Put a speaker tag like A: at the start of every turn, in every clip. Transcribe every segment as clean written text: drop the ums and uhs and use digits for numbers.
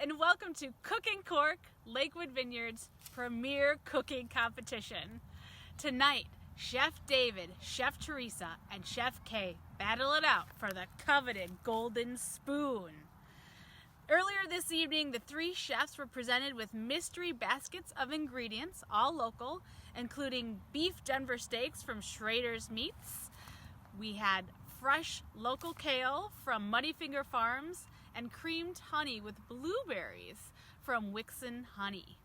A: and welcome to Cook Cork, Lakewood Vineyards' premier cooking competition. Tonight, Chef David, Chef Teresa, and Chef Kay battle it out for the coveted golden spoon. Earlier this evening, the three chefs were presented with mystery baskets of ingredients, all local, including beef Denver steaks from Schrader's Meats. We had fresh local kale from Schrader Farms and creamed honey with blueberries from Wixon Honey.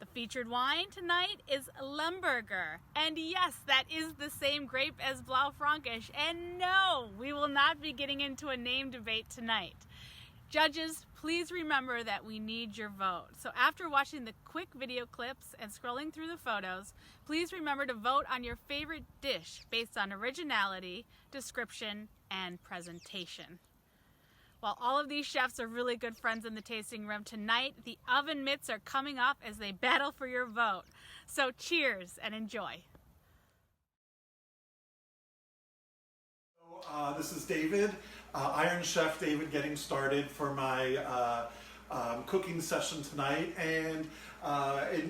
A: The featured wine tonight is Lemberger, and yes, that is the same grape as Blaufränkisch, and no, we will not be getting into a name debate tonight. Judges, please remember that we need your vote. So after watching the quick video clips and scrolling through the photos, please remember to vote on your favorite dish based on originality, description, and presentation. While all of these chefs are really good friends in the tasting room, tonight the oven mitts are coming up as they battle for your vote. So cheers and enjoy.
B: This is David, Iron Chef David, getting started for my cooking session tonight. And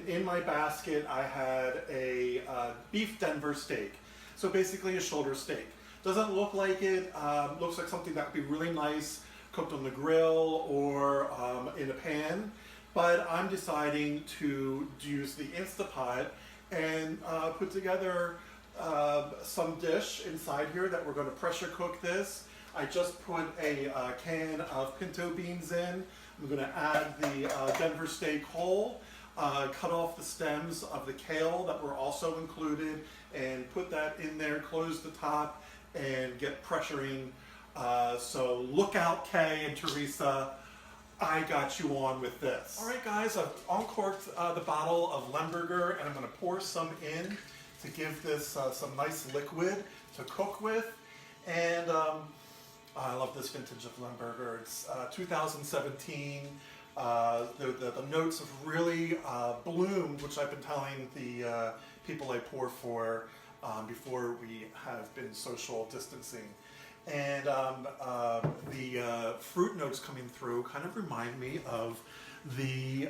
B: in my basket I had a beef Denver steak. So basically a shoulder steak. Doesn't look like it, looks like something that would be really nice cooked on the grill or in a pan, but I'm deciding to use the Instapot and put together some dish inside here that we're going to pressure cook this. I just put a can of pinto beans in. I'm going to add the Denver steak whole, cut off the stems of the kale that were also included, and put that in there, close the top, and get pressuring. So look out, Kay and Teresa, I got you on with this. All right, guys, I've uncorked the bottle of Lemberger, and I'm going to pour some in to give this some nice liquid to cook with. And I love this vintage of Lemberger. It's 2017. The notes have really bloomed, which I've been telling the people I pour for before we have been social distancing. And the fruit notes coming through kind of remind me of the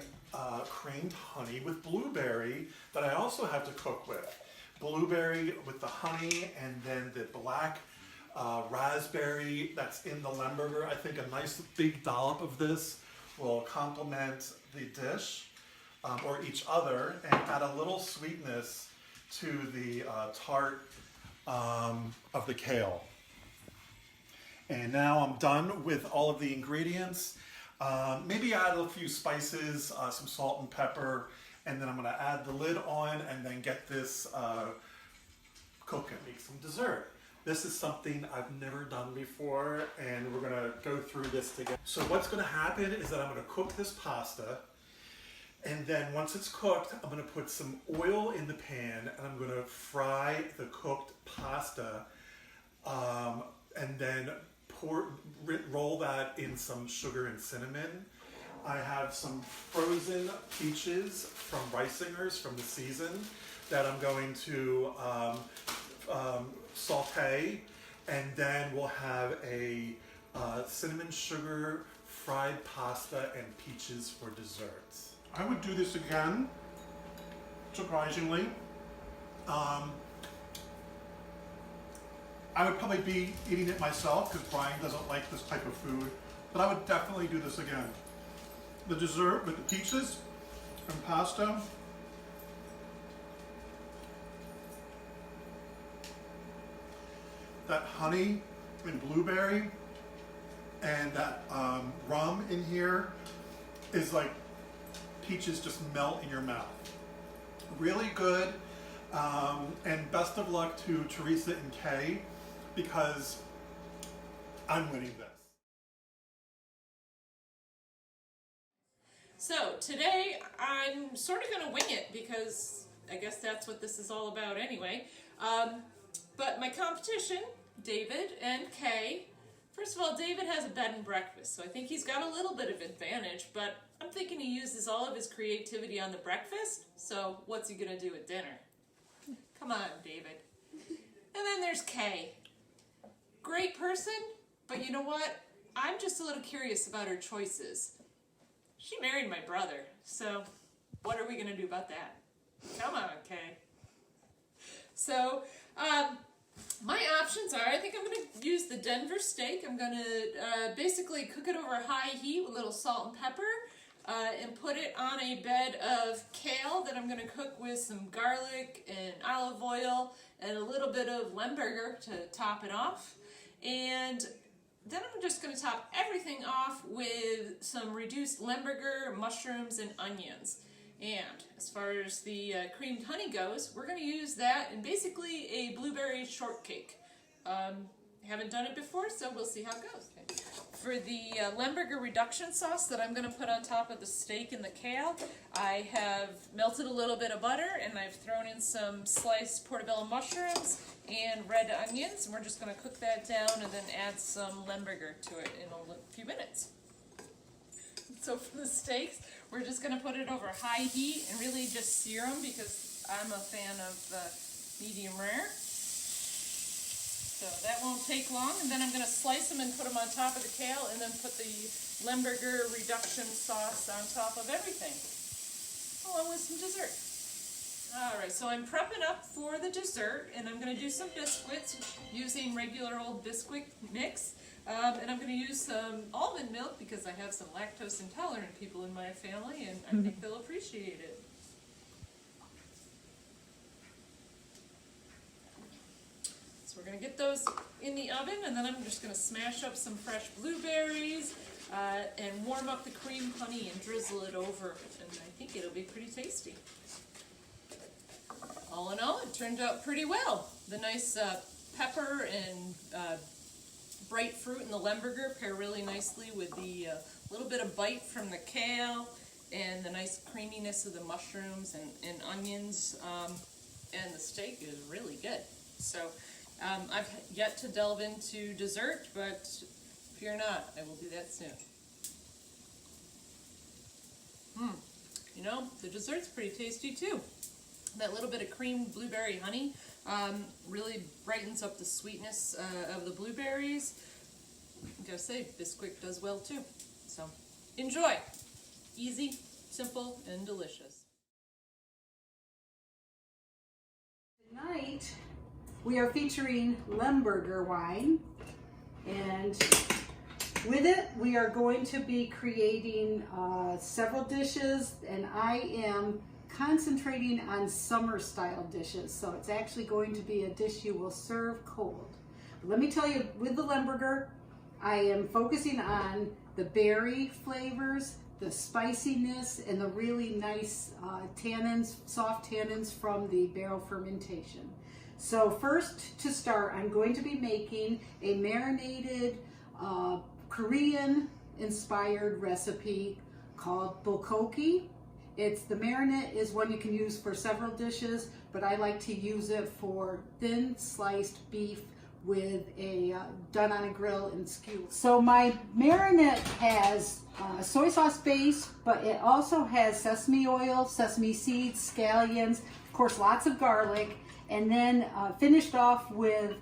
B: creamed honey with blueberry that I also have to cook with. Blueberry with the honey, and then the black raspberry that's in the Lemberger. I think a nice big dollop of this will complement the dish or each other and add a little sweetness to the tart of the kale. And now I'm done with all of the ingredients. Maybe add a few spices, some salt and pepper, and then I'm gonna add the lid on and then get this cooking. Make some dessert. This is something I've never done before, and we're gonna go through this together. So what's gonna happen is that I'm gonna cook this pasta, and then once it's cooked, I'm gonna put some oil in the pan, and I'm gonna fry the cooked pasta, and then roll that in some sugar and cinnamon. I have some frozen peaches from Ricingers from the season that I'm going to saute, and then we'll have a cinnamon sugar fried pasta and peaches for dessert. I would do this again, surprisingly. I would probably be eating it myself because Brian doesn't like this type of food, but I would definitely do this again. The dessert with the peaches and pasta. That honey and blueberry and that rum in here is like peaches just melt in your mouth. Really good, and best of luck to Teresa and Kay, because I'm winning this.
C: So today I'm sort of going to wing it because I guess that's what this is all about anyway. But my competition, David and Kay, first of all, David has a bed and breakfast, so I think he's got a little bit of advantage, but I'm thinking he uses all of his creativity on the breakfast, so what's he going to do at dinner? Come on, David. And then there's Kay. Great person, but you know what? I'm just a little curious about her choices. She married my brother, so what are we gonna do about that? Come on, Kay. So, my options are, I think I'm going to use the Denver steak. I'm going to basically cook it over high heat with a little salt and pepper and put it on a bed of kale that I'm going to cook with some garlic and olive oil and a little bit of Lemberger to top it off. And then I'm just going to top everything off with some reduced Lemberger, mushrooms, and onions. And as far as the creamed honey goes, we're going to use that in basically a blueberry shortcake. Haven't done it before, so we'll see how it goes. Okay. For the Lemberger reduction sauce that I'm going to put on top of the steak and the kale, I have melted a little bit of butter and I've thrown in some sliced portobello mushrooms and red onions. And we're just going to cook that down and then add some Lemberger to it in a few minutes. So for the steaks, we're just going to put it over high heat and really just sear them because I'm a fan of medium rare. So that won't take long. And then I'm going to slice them and put them on top of the kale and then put the Lemberger reduction sauce on top of everything, along with some dessert. Alright, so I'm prepping up for the dessert and I'm going to do some biscuits using regular old biscuit mix. And I'm going to use some almond milk because I have some lactose intolerant people in my family and I think they'll appreciate it. So we're going to get those in the oven and then I'm just going to smash up some fresh blueberries and warm up the cream honey and drizzle it over. And I think it'll be pretty tasty. All in all, it turned out pretty well. The nice pepper and bright fruit and the Lemberger pair really nicely with the little bit of bite from the kale and the nice creaminess of the mushrooms and onions, and the steak is really good. So I've yet to delve into dessert, but fear not, I will do that soon. You know, the dessert's pretty tasty too. That little bit of creamed blueberry honey really brightens up the sweetness of the blueberries. I gotta say, Bisquick does well too. So, enjoy! Easy, simple, and delicious.
D: Tonight, we are featuring Lemberger wine, and with it, we are going to be creating several dishes, and I am concentrating on summer style dishes, so it's actually going to be a dish you will serve cold. But let me tell you, with the Lemberger, I am focusing on the berry flavors, the spiciness, and the really nice tannins, soft tannins from the barrel fermentation. So first, to start, I'm going to be making a marinated Korean inspired recipe called bulgogi. The marinade is one you can use for several dishes, but I like to use it for thin sliced beef with done on a grill and skewed. So my marinade has a soy sauce base, but it also has sesame oil, sesame seeds, scallions, of course lots of garlic, and then finished off with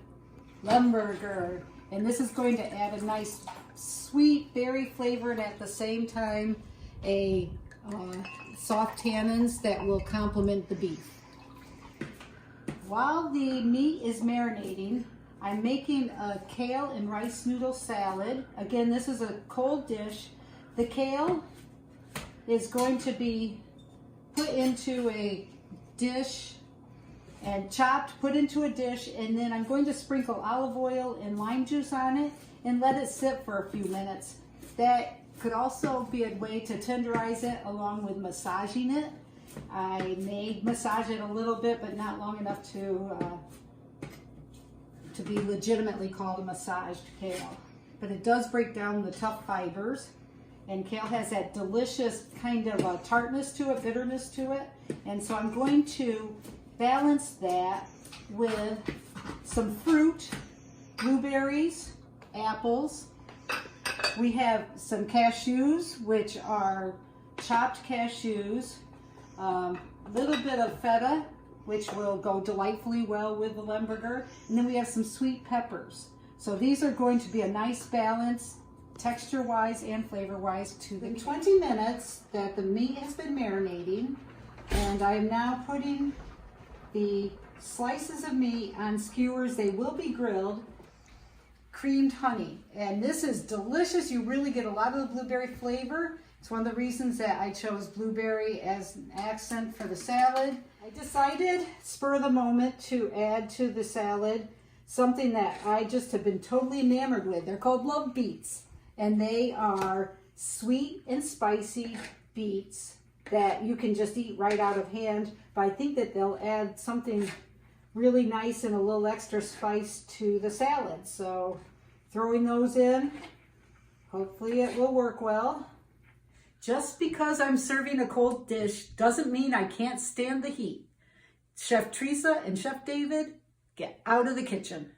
D: Lemberger. And this is going to add a nice sweet berry flavor and at the same time a soft tannins that will complement the beef. While the meat is marinating, I'm making a kale and rice noodle salad. Again, this is a cold dish. The kale is going to be put into a dish and chopped, put into a dish, and then I'm going to sprinkle olive oil and lime juice on it and let it sit for a few minutes. That could also be a way to tenderize it along with massaging it. I may massage it a little bit, but not long enough to be legitimately called a massaged kale. But it does break down the tough fibers, and kale has that delicious kind of a tartness to it, bitterness to it. And so I'm going to balance that with some fruit, blueberries, apples. We have some cashews, which are chopped cashews, a little bit of feta, which will go delightfully well with the Lemberger, and then we have some sweet peppers. So these are going to be a nice balance texture-wise and flavor-wise to the 20 minutes that the meat has been marinating, and I am now putting the slices of meat on skewers. They will be grilled. Creamed honey, and this is delicious. You really get a lot of the blueberry flavor. It's one of the reasons that I chose blueberry as an accent for the salad. I decided, spur of the moment, to add to the salad something that I just have been totally enamored with. They're called love beets, and they are sweet and spicy beets that you can just eat right out of hand, but I think that they'll add something really nice and a little extra spice to the salad. So throwing those in, hopefully it will work well. Just because I'm serving a cold dish doesn't mean I can't stand the heat. Chef Teresa and Chef David, get out of the kitchen.